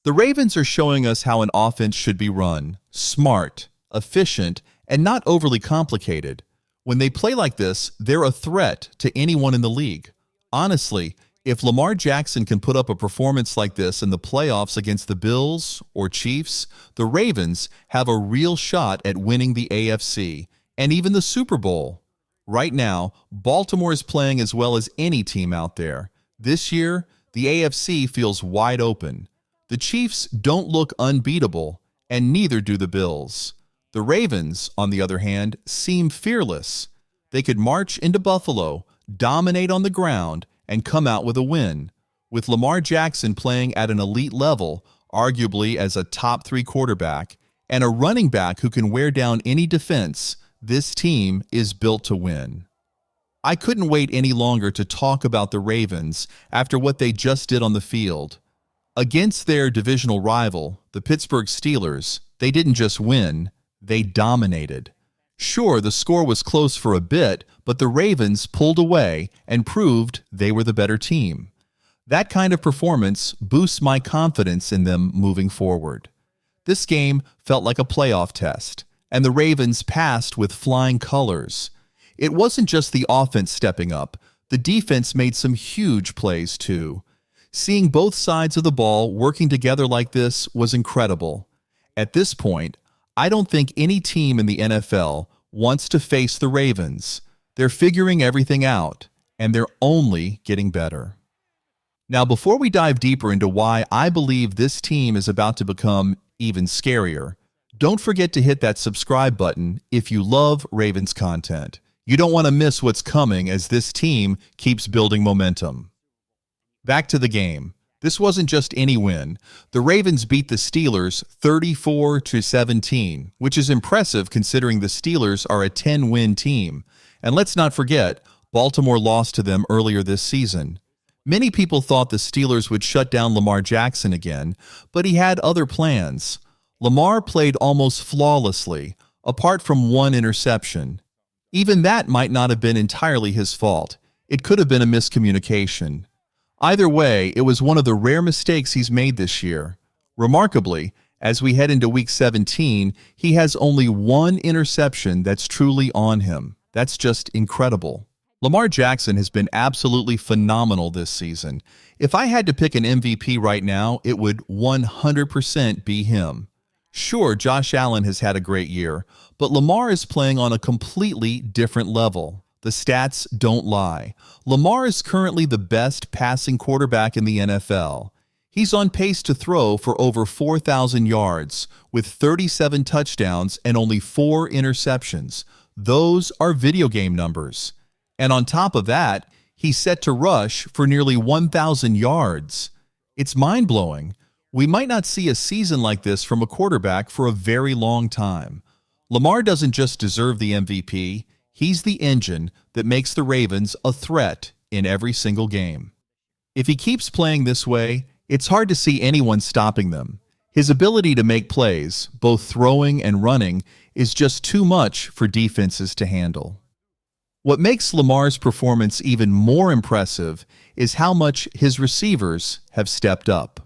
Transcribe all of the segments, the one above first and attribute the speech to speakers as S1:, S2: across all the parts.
S1: The Ravens are showing us how an offense should be run: smart, efficient, and not overly complicated. When they play like this, they're a threat to anyone in the league. Honestly, if Lamar Jackson can put up a performance like this in the playoffs against the Bills or Chiefs, the Ravens have a real shot at winning the AFC and even the Super Bowl. Right now, Baltimore is playing as well as any team out there. This year, the AFC feels wide open. The Chiefs don't look unbeatable, and neither do the Bills. The Ravens, on the other hand, seem fearless. They could march into Buffalo, dominate on the ground, and come out with a win. With Lamar Jackson playing at an elite level, arguably as a top-3 quarterback, and a running back who can wear down any defense, this team is built to win. I couldn't wait any longer to talk about the Ravens after what they just did on the field. Against their divisional rival, the Pittsburgh Steelers, they didn't just win, they dominated. Sure, the score was close for a bit, but the Ravens pulled away and proved they were the better team. That kind of performance boosts my confidence in them moving forward. This game felt like a playoff test, and the Ravens passed with flying colors. It wasn't just the offense stepping up, the defense made some huge plays too. Seeing both sides of the ball working together like this was incredible. At this point, I don't think any team in the NFL wants to face the Ravens. They're figuring everything out, and they're only getting better. Now, before we dive deeper into why I believe this team is about to become even scarier, don't forget to hit that subscribe button if you love Ravens content. You don't want to miss what's coming as this team keeps building momentum. Back to the game. This wasn't just any win. The Ravens beat the Steelers 34-17, which is impressive considering the Steelers are a 10-win team. And let's not forget, Baltimore lost to them earlier this season. Many people thought the Steelers would shut down Lamar Jackson again, but he had other plans. Lamar played almost flawlessly, apart from one interception. Even that might not have been entirely his fault. It could have been a miscommunication. Either way, it was one of the rare mistakes he's made this year. Remarkably, as we head into Week 17, he has only one interception that's truly on him. That's just incredible. Lamar Jackson has been absolutely phenomenal this season. If I had to pick an MVP right now, it would 100% be him. Sure, Josh Allen has had a great year, but Lamar is playing on a completely different level. The stats don't lie. Lamar is currently the best passing quarterback in the NFL. He's on pace to throw for over 4,000 yards, with 37 touchdowns and only 4 interceptions. Those are video game numbers. And on top of that, he's set to rush for nearly 1,000 yards. It's mind-blowing. We might not see a season like this from a quarterback for a very long time. Lamar doesn't just deserve the MVP, he's the engine that makes the Ravens a threat in every single game. If he keeps playing this way, it's hard to see anyone stopping them. His ability to make plays, both throwing and running, is just too much for defenses to handle. What makes Lamar's performance even more impressive is how much his receivers have stepped up.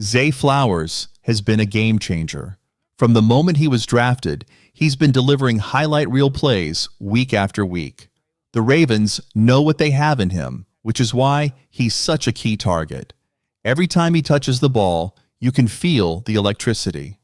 S1: Zay Flowers has been a game changer. From the moment he was drafted, he's been delivering highlight reel plays week after week. The Ravens know what they have in him, which is why he's such a key target. Every time he touches the ball, you can feel the electricity.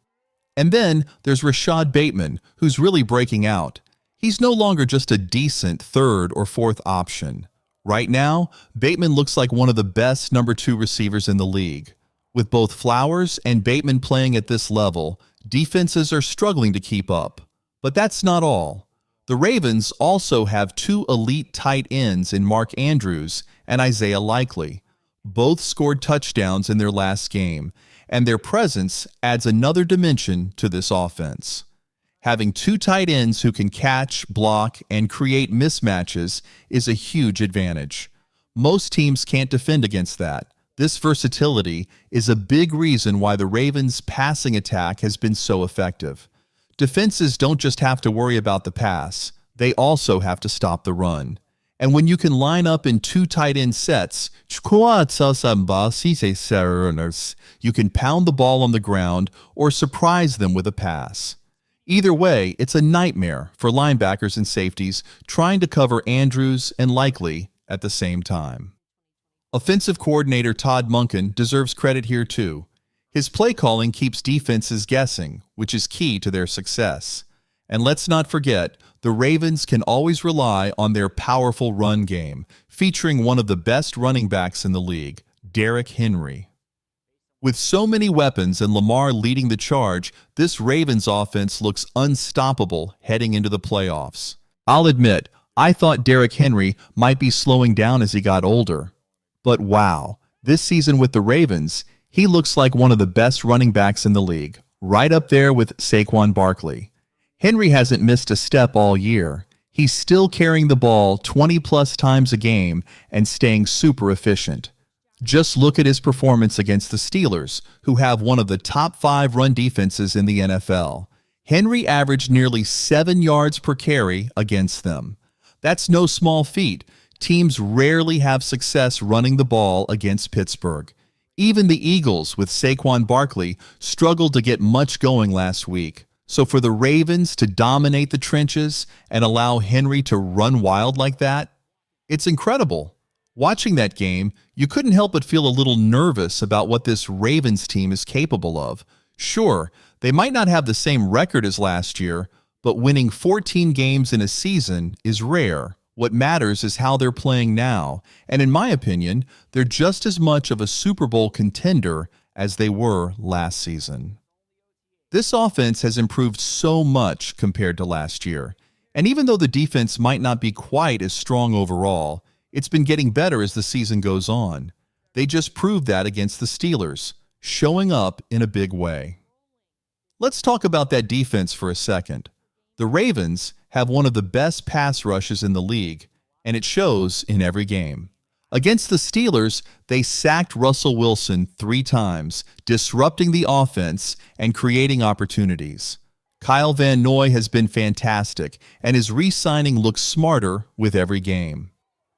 S1: And then there's Rashad Bateman, who's really breaking out. He's no longer just a decent third or fourth option. Right now, Bateman looks like one of the best number 2 receivers in the league. With both Flowers and Bateman playing at this level, defenses are struggling to keep up. But that's not all. The Ravens also have 2 elite tight ends in Mark Andrews and Isaiah Likely. Both scored touchdowns in their last game, and their presence adds another dimension to this offense. Having 2 tight ends who can catch, block, and create mismatches is a huge advantage. Most teams can't defend against that. This versatility is a big reason why the Ravens' passing attack has been so effective. Defenses don't just have to worry about the pass, they also have to stop the run. And when you can line up in two tight end sets, you can pound the ball on the ground or surprise them with a pass. Either way, it's a nightmare for linebackers and safeties trying to cover Andrews and Likely at the same time. Offensive coordinator Todd Monken deserves credit here too. His play calling keeps defenses guessing, which is key to their success. And let's not forget, the Ravens can always rely on their powerful run game, featuring one of the best running backs in the league, Derrick Henry. With so many weapons and Lamar leading the charge, this Ravens offense looks unstoppable heading into the playoffs. I'll admit, I thought Derrick Henry might be slowing down as he got older. But wow, this season with the Ravens, he looks like one of the best running backs in the league, right up there with Saquon Barkley. Henry hasn't missed a step all year. He's still carrying the ball 20-plus times a game and staying super efficient. Just look at his performance against the Steelers, who have one of the top 5 run defenses in the NFL. Henry averaged nearly 7 yards per carry against them. That's no small feat. Teams rarely have success running the ball against Pittsburgh. Even the Eagles, with Saquon Barkley, struggled to get much going last week. So for the Ravens to dominate the trenches and allow Henry to run wild like that, it's incredible. Watching that game, you couldn't help but feel a little nervous about what this Ravens team is capable of. Sure, they might not have the same record as last year, but winning 14 games in a season is rare. What matters is how they're playing now, and in my opinion, they're just as much of a Super Bowl contender as they were last season. This offense has improved so much compared to last year, and even though the defense might not be quite as strong overall, it's been getting better as the season goes on. They just proved that against the Steelers, showing up in a big way. Let's talk about that defense for a second. The Ravens have one of the best pass rushes in the league, and it shows in every game. Against the Steelers, they sacked Russell Wilson 3 times, disrupting the offense and creating opportunities. Kyle Van Noy has been fantastic, and his re-signing looks smarter with every game.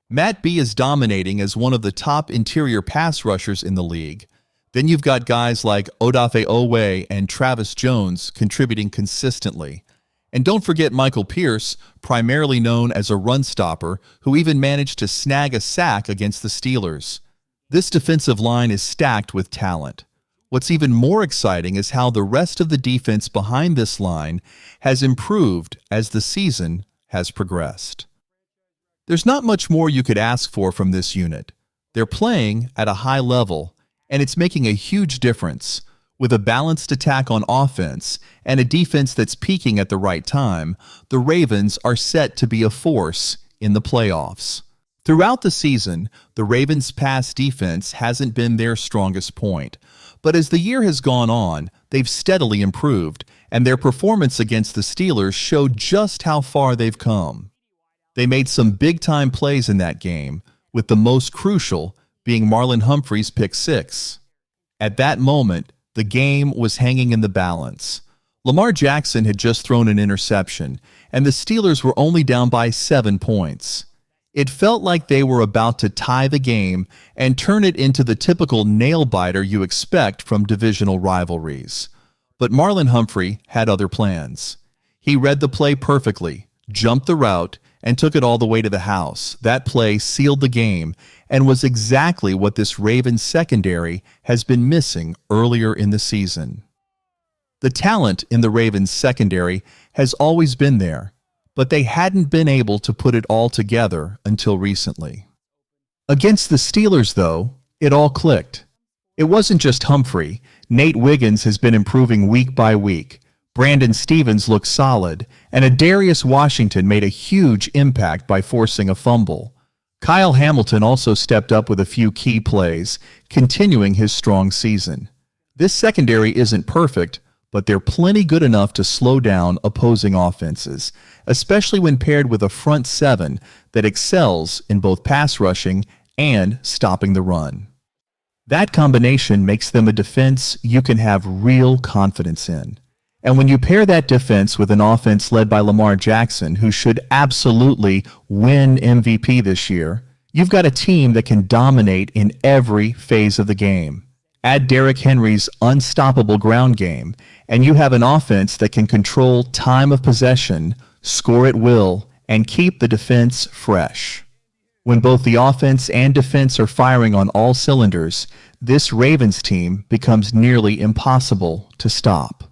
S1: Matt B is dominating as one of the top interior pass rushers in the league. Then you've got guys like Odafe Oweh and Travis Jones contributing consistently. And don't forget Michael Pierce, primarily known as a run stopper, who even managed to snag a sack against the Steelers. This defensive line is stacked with talent. What's even more exciting is how the rest of the defense behind this line has improved as the season has progressed. There's not much more you could ask for from this unit. They're playing at a high level, and it's making a huge difference. With a balanced attack on offense and a defense that's peaking at the right time, the Ravens are set to be a force in the playoffs. Throughout the season, the Ravens' pass defense hasn't been their strongest point, but as the year has gone on, they've steadily improved, and their performance against the Steelers showed just how far they've come. They made some big-time plays in that game, with the most crucial being Marlon Humphrey's pick 6. At that moment, the game was hanging in the balance. Lamar Jackson had just thrown an interception, and the Steelers were only down by 7 points. It felt like they were about to tie the game and turn it into the typical nail-biter you expect from divisional rivalries. But Marlon Humphrey had other plans. He read the play perfectly, jumped the route, and took it all the way to the house. That play sealed the game and was exactly what this Ravens secondary has been missing earlier in the season. The talent in the Ravens secondary has always been there, but they hadn't been able to put it all together until recently. Against the Steelers, though, it all clicked. It wasn't just Humphrey. Nate Wiggins has been improving week by week. Brandon Stevens looked solid, and Adarius Washington made a huge impact by forcing a fumble. Kyle Hamilton also stepped up with a few key plays, continuing his strong season. This secondary isn't perfect, but they're plenty good enough to slow down opposing offenses, especially when paired with a front 7 that excels in both pass rushing and stopping the run. That combination makes them a defense you can have real confidence in. And when you pair that defense with an offense led by Lamar Jackson, who should absolutely win MVP this year, you've got a team that can dominate in every phase of the game. Add Derrick Henry's unstoppable ground game, and you have an offense that can control time of possession, score at will, and keep the defense fresh. When both the offense and defense are firing on all cylinders, this Ravens team becomes nearly impossible to stop.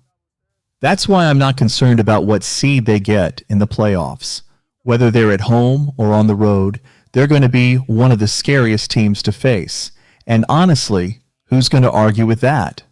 S1: That's why I'm not concerned about what seed they get in the playoffs. Whether they're at home or on the road, they're going to be one of the scariest teams to face. And honestly, who's going to argue with that?